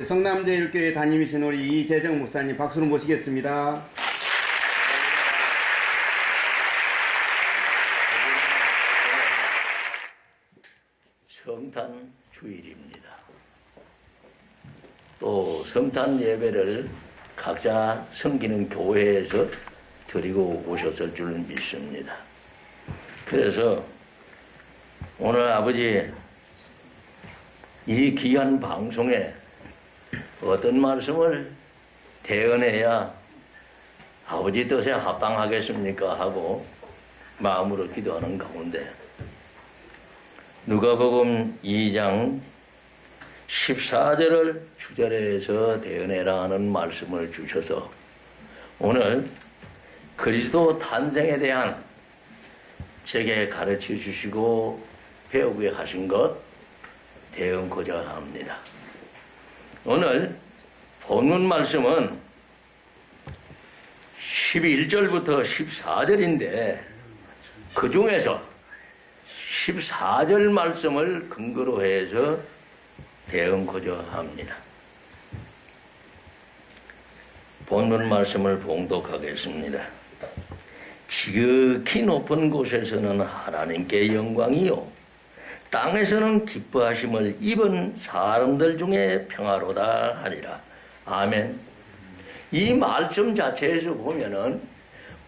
성남제일교회 담임이신 우리 이재정 목사님 박수로 모시겠습니다. 성탄 주일입니다. 또 성탄 예배를 각자 섬기는 교회에서 드리고 오셨을 줄 믿습니다. 그래서 오늘 아버지 이 귀한 방송에 어떤 말씀을 대언해야 아버지 뜻에 합당하겠습니까 하고 마음으로 기도하는 가운데 누가복음 2장 14절을 주절해서 대언해라 하는 말씀을 주셔서 오늘 그리스도 탄생에 대한 제게 가르쳐 주시고 배우게 하신 것 대언고자 합니다. 오늘 본문 말씀은 11절부터 14절인데 그 중에서 14절 말씀을 근거로 해서 대언고자 합니다. 본문 말씀을 봉독하겠습니다. 지극히 높은 곳에서는 하나님께 영광이요 땅에서는 기뻐하심을 입은 사람들 중에 평화로다 하니라. 아멘. 이 말씀 자체에서 보면은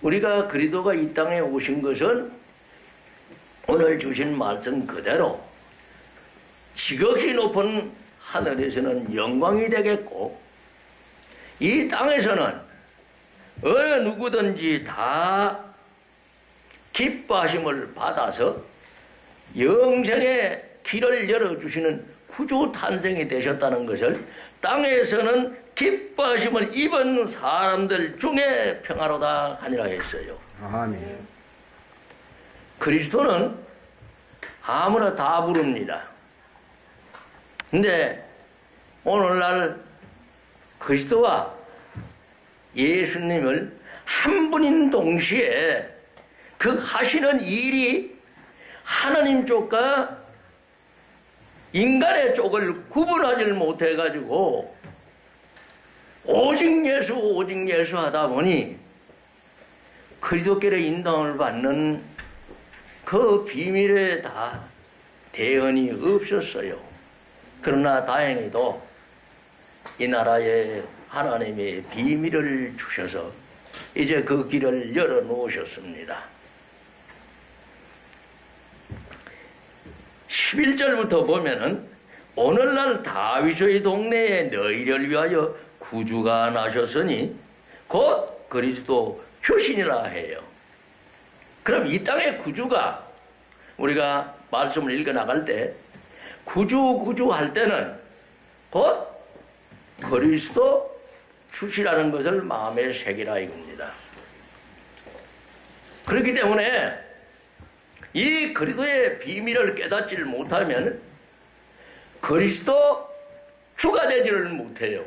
우리가 그리스도가 이 땅에 오신 것은 오늘 주신 말씀 그대로 지극히 높은 하늘에서는 영광이 되겠고 이 땅에서는 어느 누구든지 다 기뻐하심을 받아서 영생의 길을 열어주시는 구주 탄생이 되셨다는 것을 땅에서는 기뻐하심을 입은 사람들 중에 평화로다 하니라 했어요. 아멘. 그리스도는 아무나 다 부릅니다. 근데 오늘날 그리스도와 예수님을 한 분인 동시에 그 하시는 일이 하나님 쪽과 인간의 쪽을 구분하지 못해가지고 오직 예수 하다 보니 그리스도께로 인도함을 받는 그 비밀에 다 대언이 없었어요. 그러나 다행히도 이 나라에 하나님의 비밀을 주셔서 이제 그 길을 열어놓으셨습니다. 11절부터 보면은 오늘날 다윗의 동네에 너희를 위하여 구주가 나셨으니 곧 그리스도 주시니라 해요. 그럼 이 땅의 구주가 우리가 말씀을 읽어 나갈 때 구주 할 때는 곧 그리스도 주시라는 것을 마음에 새기라 이겁니다. 그렇기 때문에 이 그리스도의 비밀을 깨닫지를 못하면 그리스도 주가 되지를 못해요.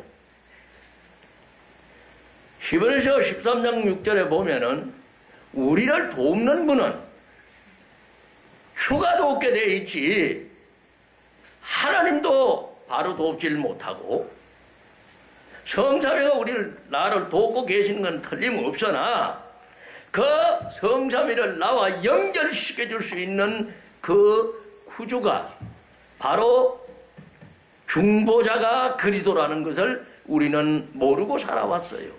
히브리서 13장 6절에 보면은 우리를 돕는 분은 주가 돕게 돼 있지 하나님도 바로 돕지를 못하고 성삼위가 나를 돕고 계시는 건 틀림없으나 그 성삼위를 나와 연결시켜 줄 수 있는 그 구주가 바로 중보자가 그리스도라는 것을 우리는 모르고 살아왔어요.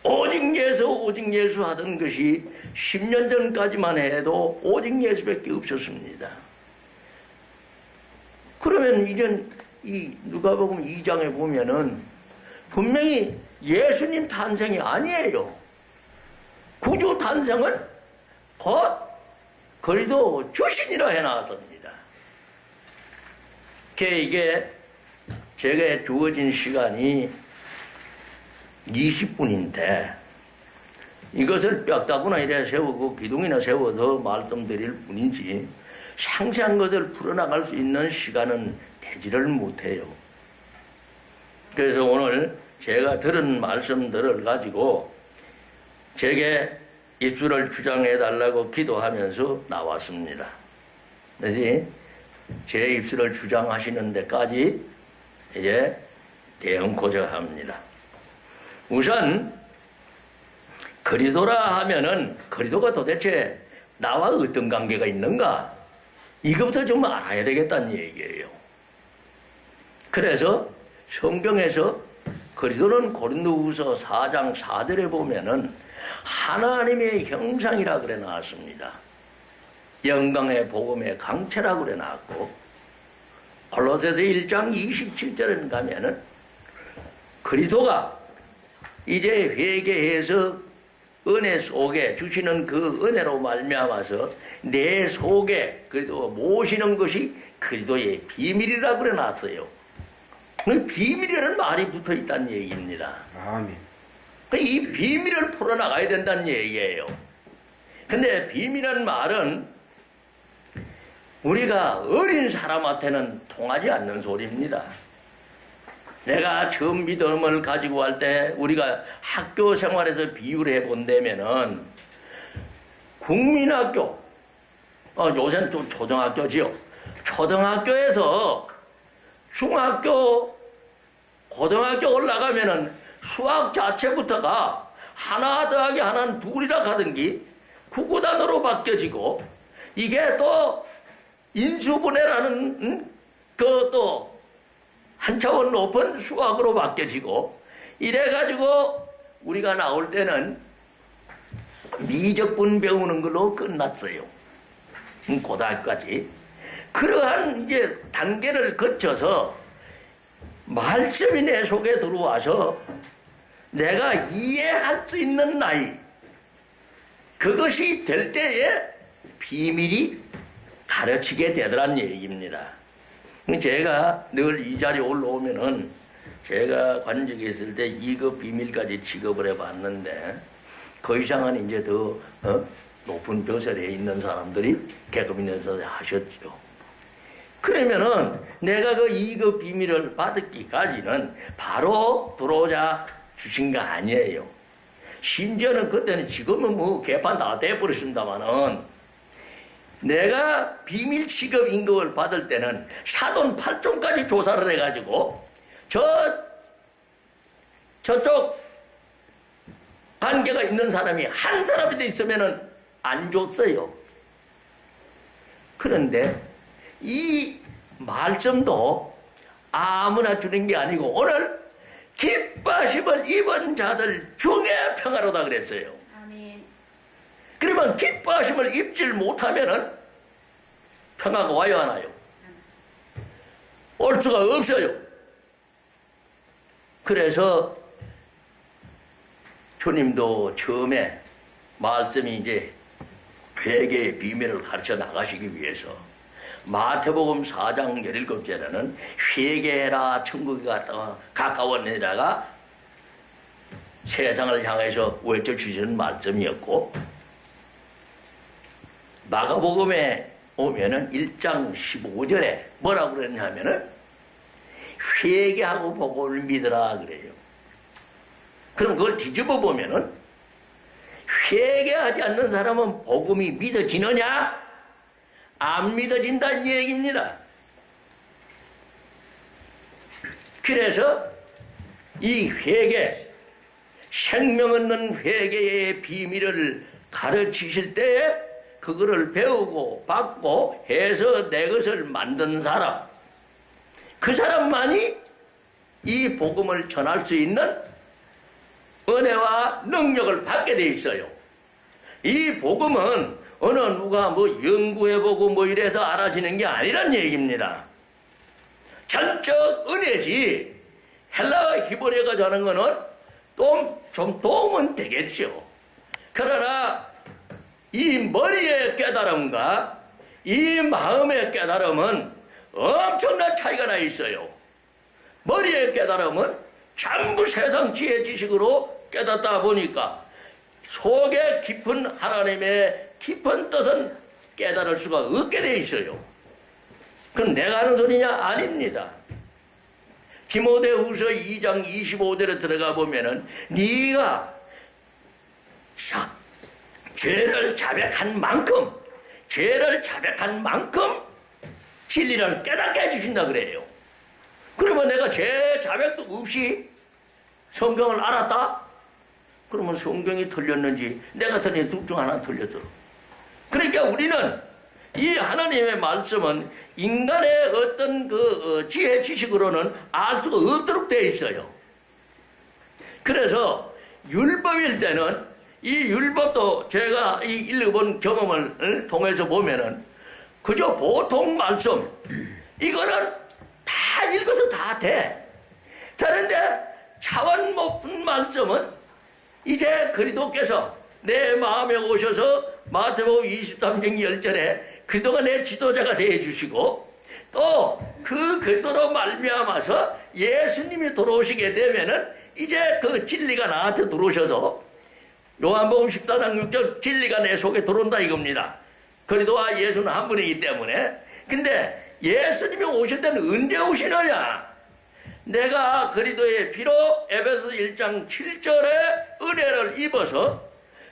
오직 예수 하던 것이 10년 전까지만 해도 오직 예수밖에 없었습니다. 그러면 이젠 이 누가복음 2장에 보면은 분명히 예수님 탄생이 아니에요. 구주 탄생은 곧 그리스도 주신이라 해놨습니다. 이게 제게 주어진 시간이 20분인데 이것을 뼈다구나 이래 세우고 기둥이나 세워서 말씀드릴 뿐이지 상세한 것을 풀어나갈 수 있는 시간은 되지를 못해요. 그래서 오늘 제가 들은 말씀들을 가지고 제게 입술을 주장해 달라고 기도하면서 나왔습니다. 그래서 제 입술을 주장하시는 데까지 이제 대응코자 합니다. 우선 그리스도라 하면은 그리스도가 도대체 나와 어떤 관계가 있는가? 이것부터 좀 알아야 되겠다는 얘기예요. 그래서 성경에서 그리스도는 고린도후서 4장 4절에 보면은 하나님의 형상이라 그래 나왔습니다. 영광의 복음의 강체라 그래 나왔고, 골로새서 1장 27절에 가면은 그리스도가 이제 회개해서 은혜 속에 주시는 그 은혜로 말미암아서 내 속에 그리스도 모시는 것이 그리스도의 비밀이라 그래 놨어요. 비밀이라는 말이 붙어 있다는 얘기입니다. 아멘. 이 비밀을 풀어나가야 된다는 얘기예요. 근데 비밀이라는 말은 우리가 어린 사람한테는 통하지 않는 소리입니다. 내가 처음 믿음을 가지고 할 때 우리가 학교 생활에서 비유를 해본다면은 국민학교, 요새는 또 초등학교지요. 초등학교에서 중학교, 고등학교 올라가면은 수학 자체부터가 하나 더하기 하나는 둘이라 하던기 구구단으로 바뀌어지고, 이게 또 인수분해라는 그 또 한 차원 높은 수학으로 바뀌어지고, 이래가지고 우리가 나올 때는 미적분 배우는 걸로 끝났어요. 고등학교까지. 그러한 이제 단계를 거쳐서 말씀이 내 속에 들어와서 내가 이해할 수 있는 나이, 그것이 될 때에 비밀이 가르치게 되더란 얘기입니다. 제가 늘 이 자리에 올라오면은 제가 관직에 있을 때 2급 비밀까지 취급을 해봤는데, 그 이상은 이제 더 높은 벼슬에 있는 사람들이 계급인에서 하셨죠. 그러면은 내가 그 2급 비밀을 받기까지는 바로 들어오자 주신 거 아니에요. 심지어는 그때는, 지금은 뭐 개판 다 돼버렸습니다마는, 내가 비밀 취급 임금을 받을 때는 사돈 8종까지 조사를 해가지고 저쪽 관계가 있는 사람이 한 사람이 있으면은 안 줬어요. 그런데 이 말씀도 아무나 주는 게 아니고, 오늘 기뻐하심을 입은 자들 중에 평화로다 그랬어요. 그러면 기뻐하심을 입질 못하면은 평화가 와요, 안 와요? 올 수가 없어요. 그래서 주님도 처음에 말씀이 이제 회개의 비밀을 가르쳐 나가시기 위해서 마태복음 4장 17절에는 회개해라 천국이 가까웠느니라가 세상을 향해서 외쳐주시는 말씀이었고, 마가복음에 오면은 1장 15절에 뭐라고 그랬냐면은 회개하고 복음을 믿으라 그래요. 그럼 그걸 뒤집어 보면은 회개하지 않는 사람은 복음이 믿어지느냐? 안 믿어진다는 얘기입니다. 그래서 이 회개, 생명 얻는 회개의 비밀을 가르치실 때에 그거를 배우고 받고 해서 내 것을 만든 사람, 그 사람만이 이 복음을 전할 수 있는 은혜와 능력을 받게 돼 있어요. 이 복음은 어느 누가 뭐 연구해보고 뭐 이래서 알아지는 게 아니란 얘기입니다. 전적 은혜지 헬라어 히브리어가 자는 거는 좀 도움은 되겠죠. 그러나 이 머리의 깨달음과 이 마음의 깨달음은 엄청난 차이가 나 있어요. 머리의 깨달음은 전부 세상 지혜 지식으로 깨닫다 보니까 속에 깊은 하나님의 깊은 뜻은 깨달을 수가 없게 돼 있어요. 그럼 내가 하는 소리냐? 아닙니다. 디모데후서 2장 25절에 들어가 보면은 네가 죄를 자백한 만큼 진리를 깨닫게 해주신다 그래요. 그러면 내가 제 자백도 없이 성경을 알았다? 그러면 성경이 틀렸는지 내가 들은 둘 중 하나 틀렸어. 그러니까 우리는 이 하나님의 말씀은 인간의 어떤 지혜 지식으로는 알 수가 없도록 되어 있어요. 그래서 율법일 때는 이 율법도 제가 이 읽어본 경험을 통해서 보면은 그저 보통 말씀 이거는 다 읽어서 다 돼. 그런데 차원 높은 말씀은 이제 그리스도께서 내 마음에 오셔서 마태복음 23장 10절에 그리스도가 내 지도자가 되어 주시고 또 그 그리스도로 말미암아서 예수님이 돌아오시게 되면은 이제 그 진리가 나한테 들어오셔서 요한복음 14장 6절 진리가 내 속에 들어온다 이겁니다. 그리스도와 예수는 한 분이기 때문에. 근데 예수님이 오실 때는 언제 오시느냐? 내가 그리스도의 피로 에베소 1장 7절에 은혜를 입어서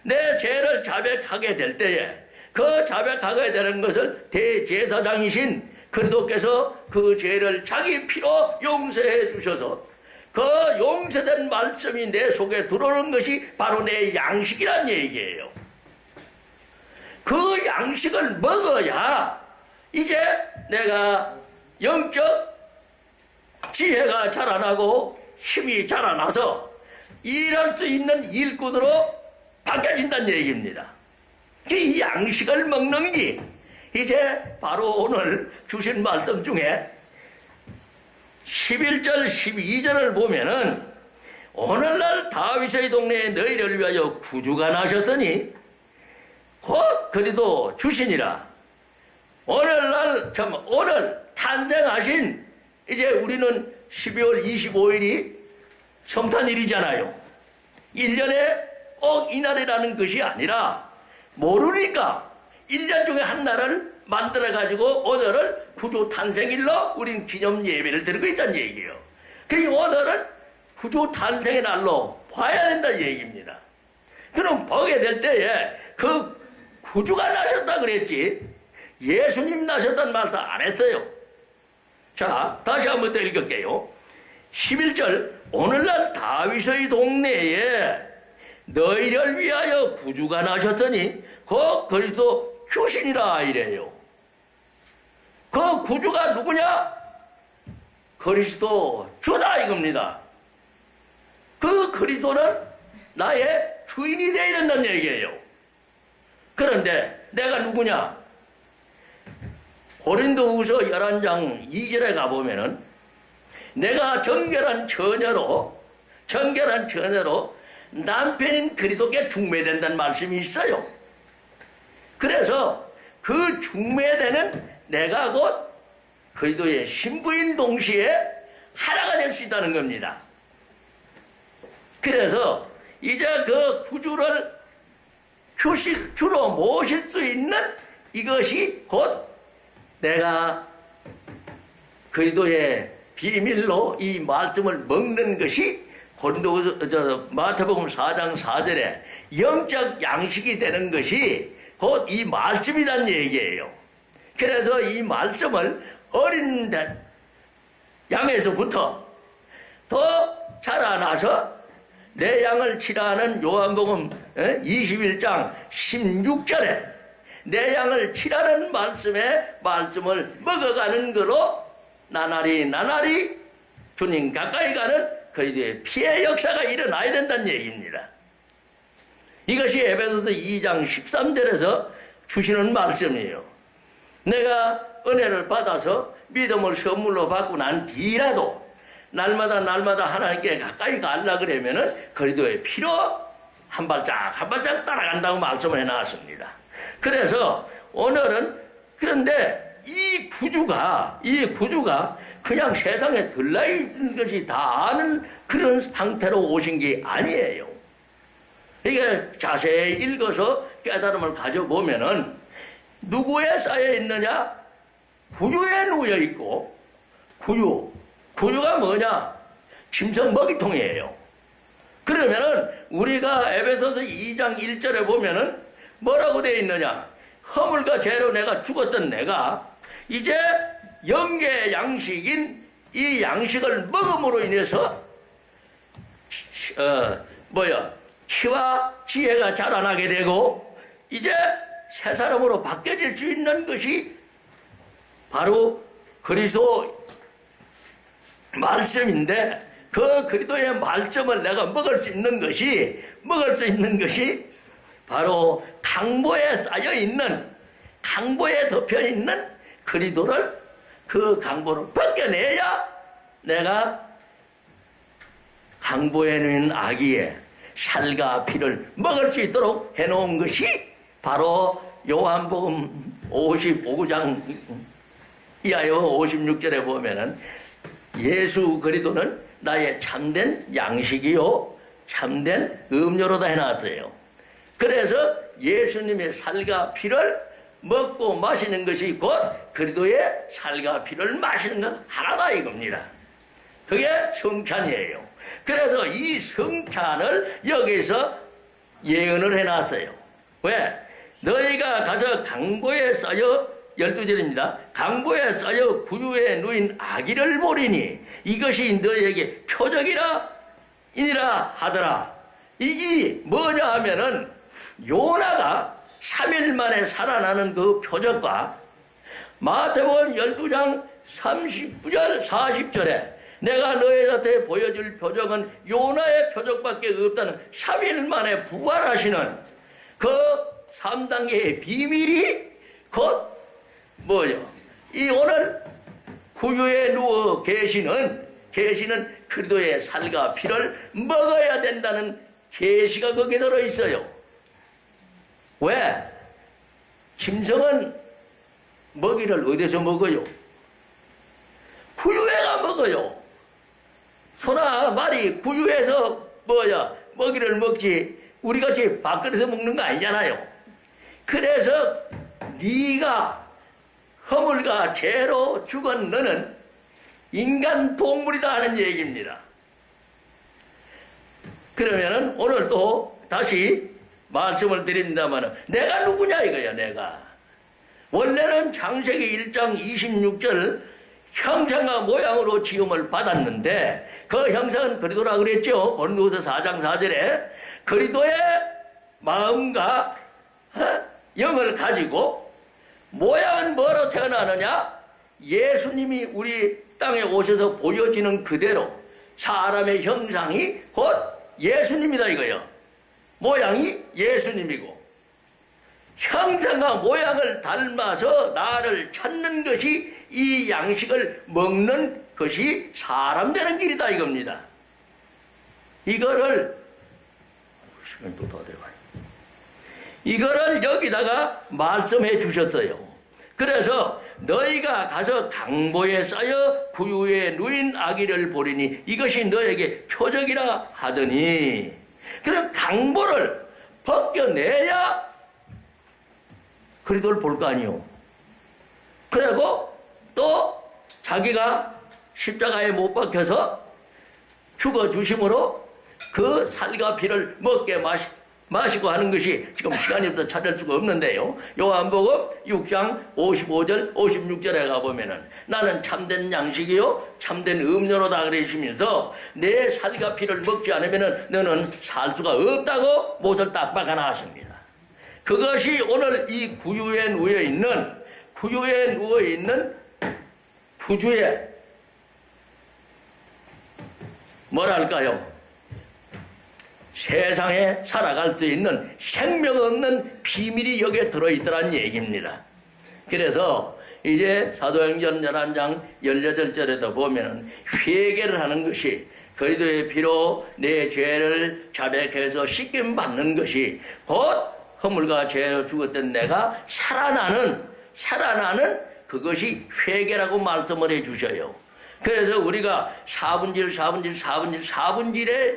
내 죄를 자백하게 될 때에 그 자백하게 되는 것을 대제사장이신 그리스도께서 그 죄를 자기 피로 용서해 주셔서 그 용서된 말씀이 내 속에 들어오는 것이 바로 내 양식이란 얘기예요. 그 양식을 먹어야 이제 내가 영적 지혜가 자라나고 힘이 자라나서 일할 수 있는 일꾼으로 바뀌어진다는 얘기입니다. 이 양식을 먹는 게 이제 바로 오늘 주신 말씀 중에 11절 12절을 보면은 오늘날 다윗의 동네에 너희를 위하여 구주가 나셨으니 곧 그리도 주시니라. 오늘 탄생하신 이제 우리는 12월 25일이 성탄일이잖아요. 1년에 꼭 이날이라는 것이 아니라 모르니까 1년 중에 한 날을 만들어가지고 오늘을 구주 탄생일로 우린 기념 예배를 드리고 있다는 얘기예요. 그러니 오늘은 구주 탄생의 날로 봐야 된다는 얘기입니다. 그럼 보게 될 때에 그 구주가 나셨다 그랬지 예수님 나셨다는 말씀 안 했어요. 자, 다시 한번 더 읽을게요. 11절 오늘날 다윗의 동네에 너희를 위하여 구주가 나셨으니 그 그리스도 주시니라 이래요. 그 구주가 누구냐? 그리스도 주다 이겁니다. 그 그리스도는 나의 주인이 되어야 된다는 얘기예요. 그런데 내가 누구냐? 고린도후서 11장 2절에 가보면은 내가 정결한 처녀로 남편인 그리스도께 중매된다는 말씀이 있어요. 그래서 그 중매되는 내가 곧 그리스도의 신부인 동시에 하나가 될 수 있다는 겁니다. 그래서 이제 그 구주를 주로 모실 수 있는 이것이 곧 내가 그리스도의 비밀로 이 말씀을 먹는 것이 마태복음 4장 4절에 영적 양식이 되는 것이 곧 이 말씀이란 얘기예요. 그래서 이 말씀을 어린 양에서부터 더 자라나서 내 양을 치라는 요한복음 21장 16절에 내 양을 치라는 말씀을 먹어가는 거로 나날이 주님 가까이 가는 그리스도의 피의 역사가 일어나야 된다는 얘기입니다. 이것이 에베소서 2장 13절에서 주시는 말씀이에요. 내가 은혜를 받아서 믿음을 선물로 받고 난 뒤라도 날마다 하나님께 가까이 가려고 그러면은 그리스도의 피로 한 발짝 따라간다고 말씀을 해놨습니다. 그래서 오늘은 그런데 이 구주가 그냥 세상에 들러 있는 것이 다 아는 그런 상태로 오신 게 아니에요. 이게 자세히 읽어서 깨달음을 가져보면은 누구에 쌓여 있느냐? 구유에 놓여 있고, 구유가 뭐냐? 짐승 먹이통이에요. 그러면은 우리가 에베소서 2장 1절에 보면은 뭐라고 되어 있느냐? 허물과 죄로 내가 죽었던 내가 이제 영계 양식인 이 양식을 먹음으로 인해서 키와 지혜가 자라나게 되고 이제 새 사람으로 바뀌어질 수 있는 것이 바로 그리스도 말씀인데, 그 그리스도의 말씀을 내가 먹을 수 있는 것이 바로 강보에 쌓여 있는, 강보에 덮여 있는 그리스도를, 그 강보를 벗겨내야 내가 강보에 놓인 아기의 살과 피를 먹을 수 있도록 해놓은 것이 바로 요한복음 55장 이하여 56절에 보면은 예수 그리스도는 나의 참된 양식이요 참된 음료로다 해놨어요. 그래서 예수님의 살과 피를 먹고 마시는 것이 곧 그리스도의 살과 피를 마시는 것 하나다 이겁니다. 그게 성찬이에요. 그래서 이 성찬을 여기서 예언을 해놨어요. 왜? 너희가 가서 강보에 쌓여, 12절입니다. 강보에 쌓여 구유에 누인 아기를 보리니 이것이 너희에게 표적이라 이니라 하더라. 이게 뭐냐 하면은 요나가 3일 만에 살아나는 그 표적과 마태복음 12장 39절 40절에 내가 너희한테 보여줄 표적은 요나의 표적밖에 없다는 3일 만에 부활하시는 그 3단계의 비밀이 곧 뭐요? 이 오늘 구유에 누워 계시는 그리스도의 살과 피를 먹어야 된다는 계시가 거기에 들어있어요. 왜? 짐승은 먹이를 어디서 먹어요? 구유회가 먹어요. 소나 말이 구유에서 먹이를 먹지 우리같이 밖에서 먹는 거 아니잖아요. 그래서 네가 허물과 죄로 죽은 너는 인간 동물이다 하는 얘기입니다. 그러면은 오늘 또 다시 말씀을 드립니다만 내가 누구냐 이거야. 내가 원래는 창세기 1장 26절 형상과 모양으로 지음을 받았는데 그 형상은 그리스도라 그랬죠. 고린도후서 4장 4절에 그리스도의 마음과 영을 가지고 모양은 뭐로 태어나느냐? 예수님이 우리 땅에 오셔서 보여지는 그대로 사람의 형상이 곧 예수님이다 이거예요. 모양이 예수님이고 형상과 모양을 닮아서 나를 찾는 것이 이 양식을 먹는 것이 사람 되는 길이다 이겁니다. 이거를 시간이 또 더 돼가요. 이거를 여기다가 말씀해 주셨어요. 그래서 너희가 가서 강보에 쌓여 구유에 누인 아기를 보리니 이것이 너에게 표적이라 하더니, 그럼 강보를 벗겨내야 그리스도를 볼 거 아니요. 그리고 또 자기가 십자가에 못 박혀서 죽어주심으로 그 살과 피를 먹게 마시고 하는 것이 지금 시간이 없어서 찾을 수가 없는데요. 요한복음 6장 55절 56절에 가보면은 나는 참된 양식이요 참된 음료로다 그러시면서 내 살과 피를 먹지 않으면은 너는 살 수가 없다고 못을 딱 박아나 하십니다. 그것이 오늘 이 구유에 누워 있는 구주의 뭐랄까요? 세상에 살아갈 수 있는 생명 없는 비밀이 여기에 들어있더란 얘기입니다. 그래서 이제 사도행전 11장 18절에도 보면은 회개를 하는 것이 그리스도의 피로 내 죄를 자백해서 씻김 받는 것이 곧 허물과 죄로 죽었던 내가 살아나는 그것이 회개라고 말씀을 해 주셔요. 그래서 우리가 4분질의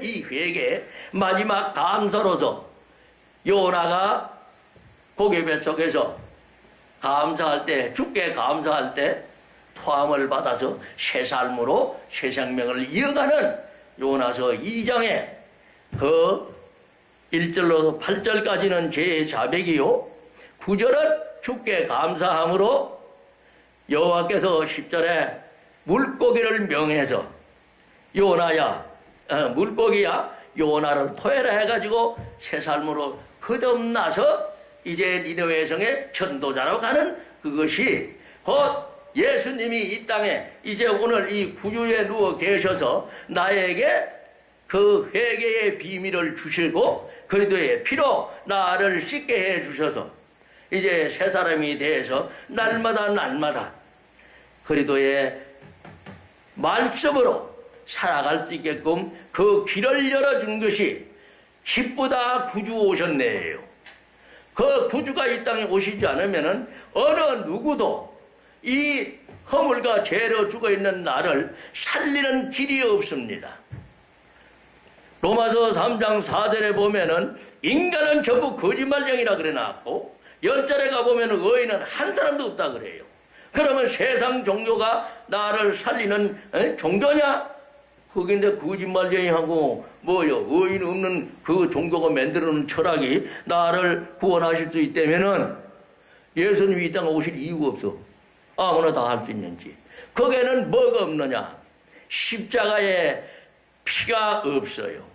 이 회개 마지막 감사로서 요나가 고개 뱃속에서 감사할 때, 주께 감사할 때 토함을 받아서 새 삶으로 새 생명을 이어가는 요나서 2장에 그 1절로서 8절까지는 죄의 자백이요 9절은 주께 감사함으로 여호와께서 10절에 물고기를 명해서 요나야 물고기야 요나를 토해라 해가지고 새 삶으로 거듭나서 이제 니느웨 성에 전도자로 가는 그것이 곧 예수님이 이 땅에 이제 오늘 이 구유에 누워 계셔서 나에게 그 회개의 비밀을 주시고 그리스도의 피로 나를 씻게 해 주셔서 이제 새 사람이 되어서 날마다 그리스도의 말씀으로 살아갈 수 있게끔 그 길을 열어준 것이 기쁘다 구주 오셨네요. 그 구주가 이 땅에 오시지 않으면은 어느 누구도 이 허물과 죄로 죽어있는 나를 살리는 길이 없습니다. 로마서 3장 4절에 보면은 인간은 전부 거짓말쟁이라 그래 놨고 10절에 가보면은 의인은 한 사람도 없다 그래요. 그러면 세상 종교가 나를 살리는 종교냐? 거긴데 거짓말쟁이하고 뭐요 의인 없는 그 종교가 만들어놓은 철학이 나를 구원하실 수 있다면은 예수님이 이 땅에 오실 이유가 없어. 아무나 다 할 수 있는지. 거기에는 뭐가 없느냐? 십자가에 피가 없어요.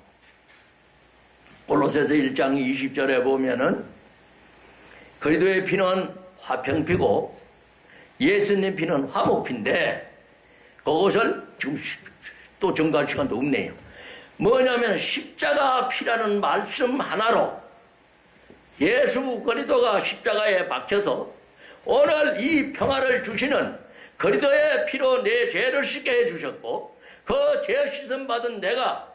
골로새서 1장 20절에 보면은 그리스도의 피는 화평피고 예수님 피는 화목피인데 그것을 지금 또 증거할 시간도 없네요. 뭐냐면 십자가 피라는 말씀 하나로 예수 그리스도가 십자가에 박혀서 오늘 이 평화를 주시는 그리스도의 피로 내 죄를 씻게 해주셨고 그 죄 씻음 받은 내가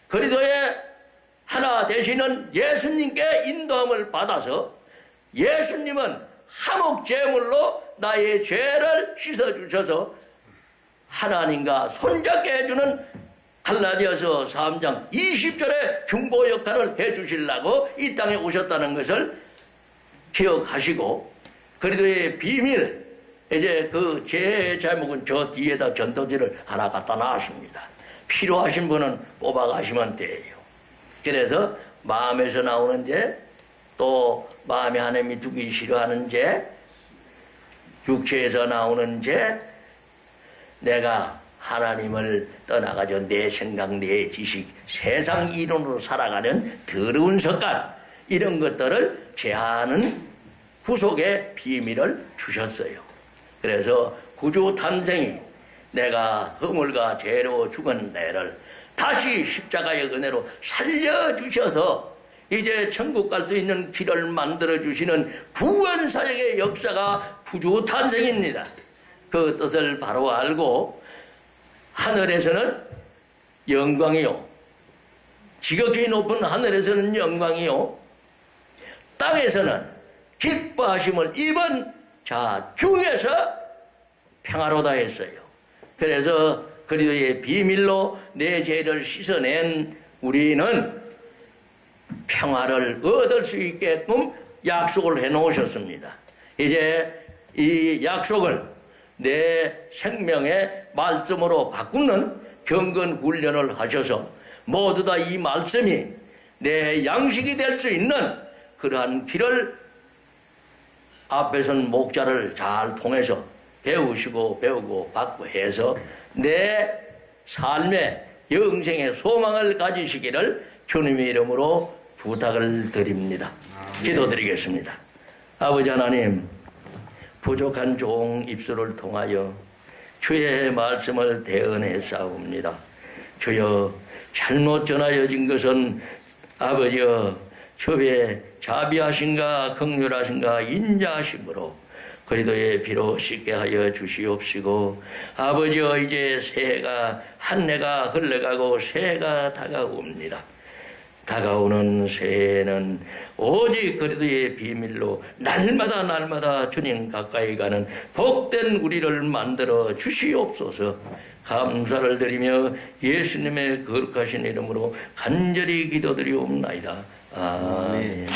그리스도의 하나 되시는 예수님께 인도함을 받아서 예수님은 화목제물로 나의 죄를 씻어주셔서 하나님과 손잡게 해주는 갈라디아서 3장 20절의 중보 역할을 해주시려고 이 땅에 오셨다는 것을 기억하시고 그리스도의 비밀 이제 그 제 제목은 저 뒤에다 전도지를 하나 갖다 놨습니다. 필요하신 분은 뽑아가시면 돼요. 그래서 마음에서 나오는 죄 또 마음에 하나님이 두기 싫어하는 죄 육체에서 나오는 죄 내가 하나님을 떠나가지고 내 생각 내 지식 세상 이론으로 살아가는 더러운 습관 이런 것들을 제하는 구속의 비밀을 주셨어요. 그래서 구주 탄생이 내가 허물과 죄로 죽은 내를 다시 십자가의 은혜로 살려주셔서 이제 천국 갈 수 있는 길을 만들어주시는 구원사역의 역사가 구주 탄생입니다. 그 뜻을 바로 알고 하늘에서는 영광이요 지극히 높은 하늘에서는 영광이요 땅에서는 기뻐하심을 입은 자 중에서 평화로다 했어요. 그래서 그리스도의 비밀로 내 죄를 씻어낸 우리는 평화를 얻을 수 있게끔 약속을 해놓으셨습니다. 이제 이 약속을 내 생명의 말씀으로 바꾸는 경건 훈련을 하셔서 모두 다 이 말씀이 내 양식이 될 수 있는 그러한 길을 앞에선 목자를 잘 통해서 배우고 받고 해서 내 삶의 영생의 소망을 가지시기를 주님의 이름으로 부탁을 드립니다. 기도드리겠습니다. 아버지 하나님 부족한 종 입술을 통하여 주의 말씀을 대언했사옵니다. 주여 잘못 전하여진 것은 아버지여 주의 자비하신가 긍휼하신가 인자하심으로 그리스도의 피로 씻게 하여 주시옵시고 아버지여 이제 새해가 한 해가 흘러가고 새해가 다가옵니다. 다가오는 새해는 오직 그리스도의 비밀로 날마다 주님 가까이 가는 복된 우리를 만들어 주시옵소서. 감사를 드리며 예수님의 거룩하신 이름으로 간절히 기도드리옵나이다. 아멘.